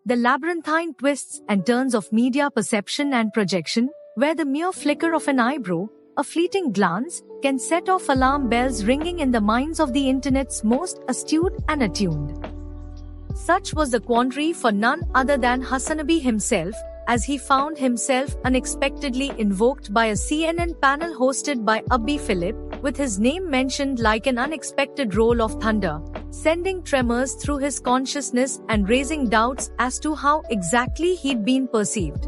the labyrinthine twists and turns of media perception and projection, where the mere flicker of an eyebrow, a fleeting glance, can set off alarm bells ringing in the minds of the internet's most astute and attuned. Such was the quandary for none other than HasanAbi himself, as he found himself unexpectedly invoked by a CNN panel hosted by Phillip, with his name mentioned like an unexpected roll of thunder, sending tremors through his consciousness and raising doubts as to how exactly he'd been perceived.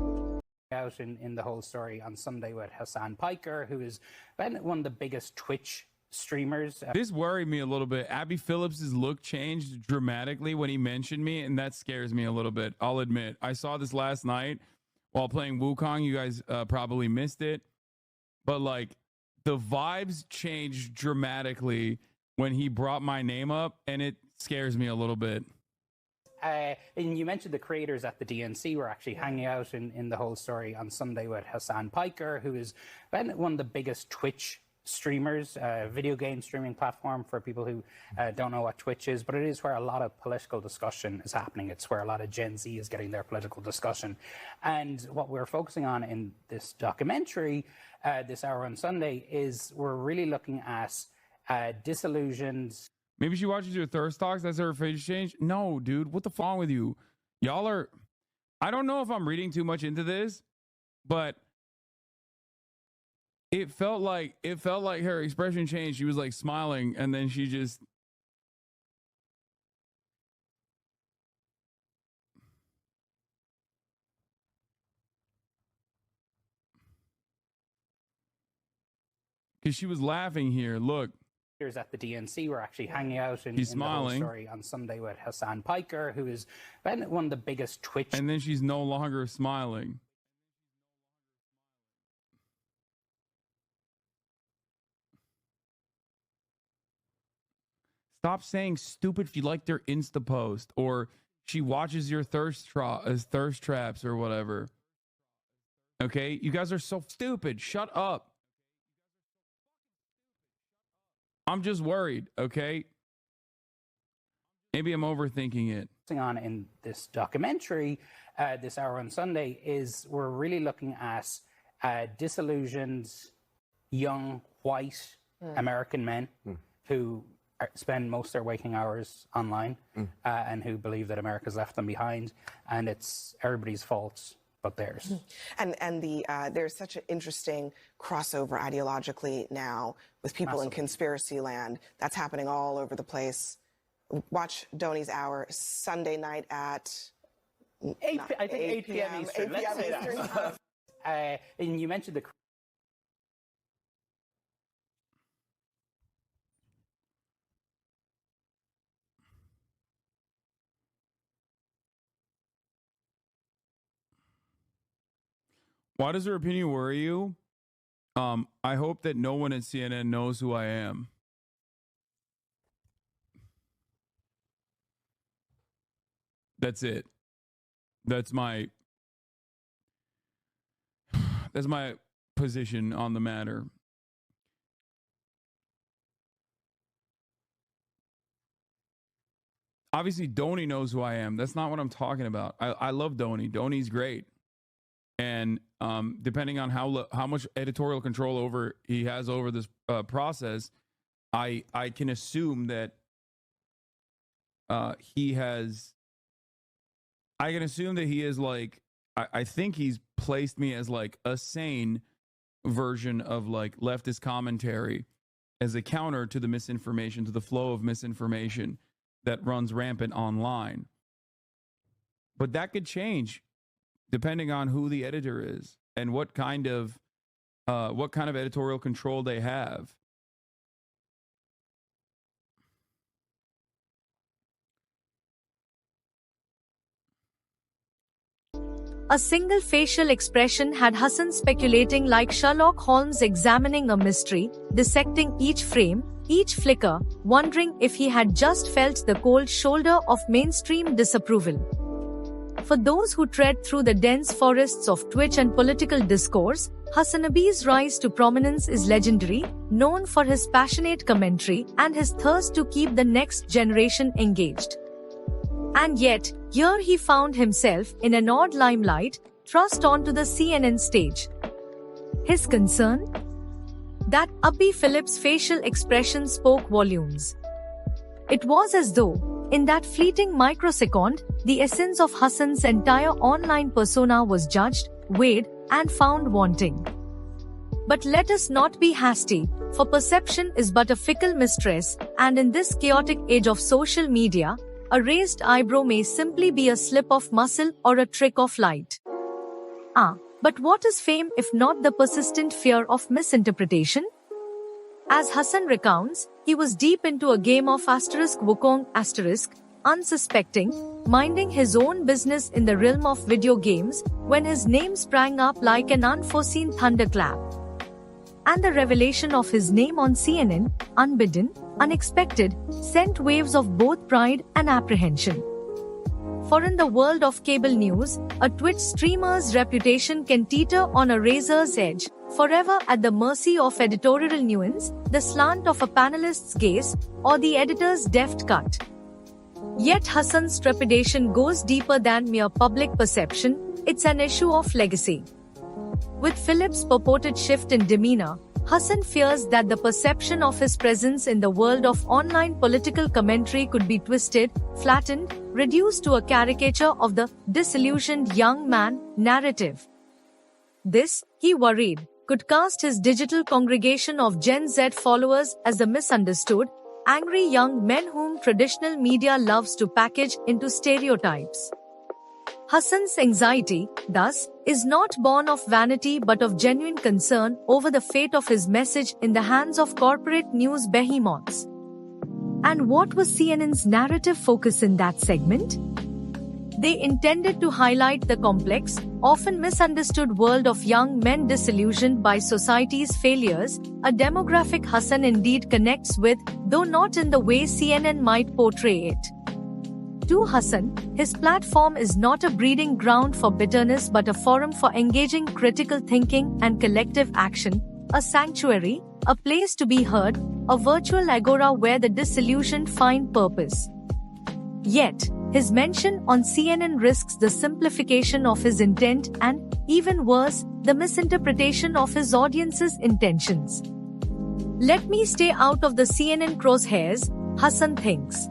Out in the whole story on Sunday with Hassan Piker, who is one of the biggest Twitch streamers. This worried me a little bit. Abby Phillips's look changed dramatically when he mentioned me, and that scares me a little bit. I'll admit. I saw this last night while playing Wukong. You guys probably missed it, but like the vibes changed dramatically when he brought my name up, and it scares me a little bit. And you mentioned the creators at the DNC were actually hanging out in the whole story on Sunday with Hassan Piker, who is one of the biggest Twitch streamers, video game streaming platform for people who don't know what Twitch is, but it is where a lot of political discussion is happening. It's where a lot of Gen Z is getting their political discussion. And what we're focusing on in this documentary, this hour on Sunday, is we're really looking at disillusioned. Maybe she watches your thirst talks. That's her face change. No, dude, what the fuck wrong with you? Y'all are. I don't know if I'm reading too much into this, but it felt like her expression changed. She was like smiling, and then she just. Because she was laughing here. Look. At the DNC were actually hanging out in the whole story on Sunday with Hassan Piker, who is one of the biggest Twitch. And then she's no longer smiling. Stop saying stupid if you like their Insta post, or she watches your thirst traps or whatever. Okay, you guys are so stupid. Shut up. I'm just worried, okay? Maybe I'm overthinking it. On in this documentary, this hour on Sunday, is we're really looking at disillusioned, young, white American men who spend most of their waking hours online and who believe that America's left them behind, and it's everybody's fault but theirs. And there's such an interesting crossover ideologically now with people in conspiracy land. That's happening all over the place. Watch Donnie's Hour Sunday night at 8 p.m. Eastern. Let's say that. And you mentioned the. Why does her opinion worry you? I hope that no one at CNN knows who I am. That's it. That's my position on the matter. Obviously, Donnie knows who I am. That's not what I'm talking about. I love Donnie. Donnie's great. And depending on how much editorial control he has over this process, I can assume that he has. I can assume that he is like. I think he's placed me as like a sane version of like leftist commentary as a counter to the misinformation, to the flow of misinformation that runs rampant online. But that could change depending on who the editor is and what kind of editorial control they have. A single facial expression had Hasan speculating like Sherlock Holmes examining a mystery, dissecting each frame, each flicker, wondering if he had just felt the cold shoulder of mainstream disapproval. For those who tread through the dense forests of Twitch and political discourse, HasanAbi's rise to prominence is legendary, known for his passionate commentary and his thirst to keep the next generation engaged. And yet, here he found himself in an odd limelight, thrust onto the CNN stage. His concern? That Phillip's facial expression spoke volumes. It was as though, in that fleeting microsecond, the essence of Hasan's entire online persona was judged, weighed, and found wanting. But let us not be hasty, for perception is but a fickle mistress, and in this chaotic age of social media, a raised eyebrow may simply be a slip of muscle or a trick of light. But what is fame if not the persistent fear of misinterpretation? As Hasan recounts, he was deep into a game of *Wukong*, unsuspecting, minding his own business in the realm of video games, when his name sprang up like an unforeseen thunderclap. And the revelation of his name on CNN, unbidden, unexpected, sent waves of both pride and apprehension. For in the world of cable news, a Twitch streamer's reputation can teeter on a razor's edge, forever at the mercy of editorial nuance, the slant of a panelist's gaze, or the editor's deft cut. Yet Hasan's trepidation goes deeper than mere public perception, it's an issue of legacy. With Phillip's purported shift in demeanor, Hasan fears that the perception of his presence in the world of online political commentary could be twisted, flattened, reduced to a caricature of the disillusioned young man narrative. This, he worried, could cast his digital congregation of Gen Z followers as the misunderstood, angry young men whom traditional media loves to package into stereotypes. Hasan's anxiety, thus, is not born of vanity but of genuine concern over the fate of his message in the hands of corporate news behemoths. And what was CNN's narrative focus in that segment? They intended to highlight the complex, often misunderstood world of young men disillusioned by society's failures, a demographic Hasan indeed connects with, though not in the way CNN might portray it. To Hasan, his platform is not a breeding ground for bitterness but a forum for engaging critical thinking and collective action, a sanctuary, a place to be heard, a virtual agora where the disillusioned find purpose. Yet, his mention on CNN risks the simplification of his intent and, even worse, the misinterpretation of his audience's intentions. Let me stay out of the CNN crosshairs, Hasan thinks.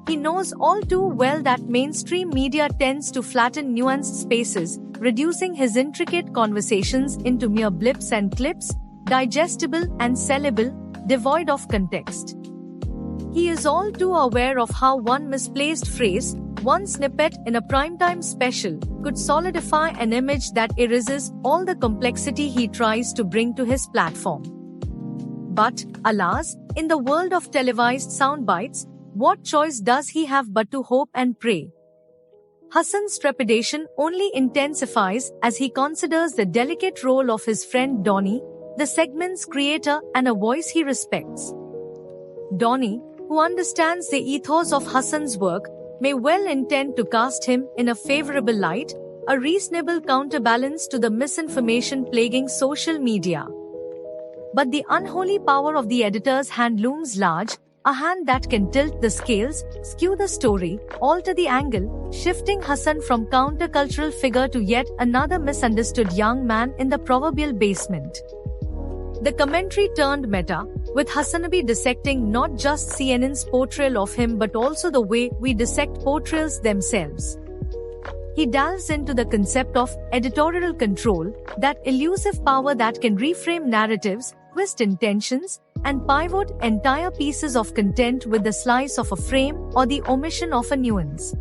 He knows all too well that mainstream media tends to flatten nuanced spaces, reducing his intricate conversations into mere blips and clips, digestible and sellable, devoid of context. He is all too aware of how one misplaced phrase, one snippet in a primetime special, could solidify an image that erases all the complexity he tries to bring to his platform. But, alas, in the world of televised soundbites, what choice does he have but to hope and pray? Hasan's trepidation only intensifies as he considers the delicate role of his friend Donnie, the segment's creator and a voice he respects. Donnie, who understands the ethos of Hasan's work, may well intend to cast him in a favorable light, a reasonable counterbalance to the misinformation plaguing social media. But the unholy power of the editor's hand looms large, a hand that can tilt the scales, skew the story, alter the angle, shifting Hasan from countercultural figure to yet another misunderstood young man in the proverbial basement. The commentary turned meta, with HasanAbi dissecting not just CNN's portrayal of him but also the way we dissect portrayals themselves. He delves into the concept of editorial control, that elusive power that can reframe narratives, twist intentions, and pivot entire pieces of content with the slice of a frame or the omission of a nuance.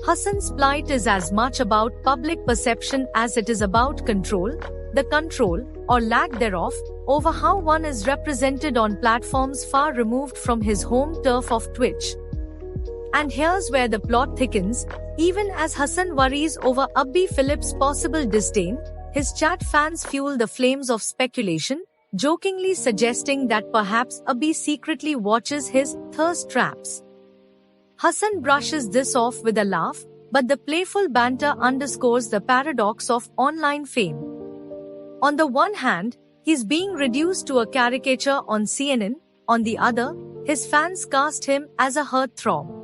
Hasan's plight is as much about public perception as it is about control, the control, or lack thereof, over how one is represented on platforms far removed from his home turf of Twitch. And here's where the plot thickens. Even as Hasan worries over Phillip's possible disdain, his chat fans fuel the flames of speculation, jokingly suggesting that perhaps Abi secretly watches his thirst traps. Hasan brushes this off with a laugh, but the playful banter underscores the paradox of online fame. On the one hand, he's being reduced to a caricature on CNN, on the other, his fans cast him as a heartthrob.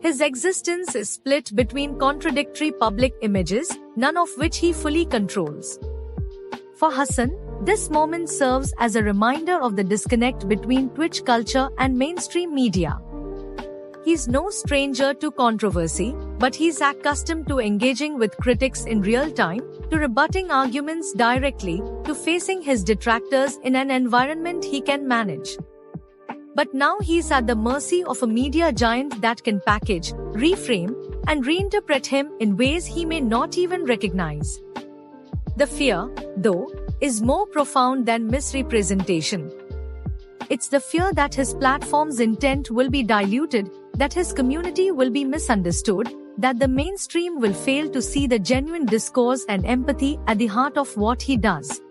His existence is split between contradictory public images, none of which he fully controls. For Hasan, this moment serves as a reminder of the disconnect between Twitch culture and mainstream media. He's no stranger to controversy, but he's accustomed to engaging with critics in real time, to rebutting arguments directly, to facing his detractors in an environment he can manage. But now he's at the mercy of a media giant that can package, reframe, and reinterpret him in ways he may not even recognize. The fear, though, is more profound than misrepresentation. It's the fear that his platform's intent will be diluted, that his community will be misunderstood, that the mainstream will fail to see the genuine discourse and empathy at the heart of what he does.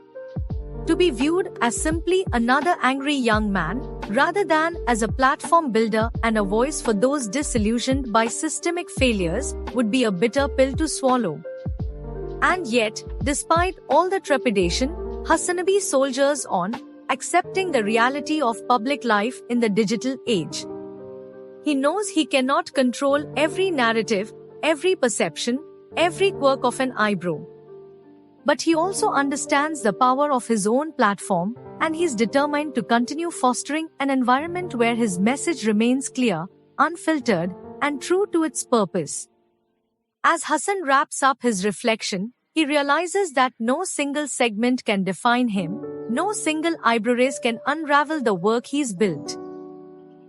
To be viewed as simply another angry young man, rather than as a platform builder and a voice for those disillusioned by systemic failures, would be a bitter pill to swallow. And yet, despite all the trepidation, HasanAbi soldiers on, accepting the reality of public life in the digital age. He knows he cannot control every narrative, every perception, every quirk of an eyebrow. But he also understands the power of his own platform, and he's determined to continue fostering an environment where his message remains clear, unfiltered, and true to its purpose. As Hasan wraps up his reflection, he realizes that no single segment can define him, no single eyebrow raise can unravel the work he's built.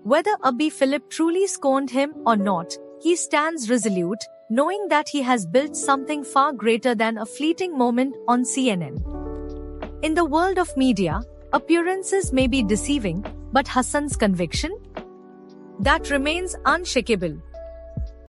Whether Phillip truly scorned him or not, he stands resolute, knowing that he has built something far greater than a fleeting moment on CNN. In the world of media, appearances may be deceiving, but Hasan's conviction? That remains unshakable.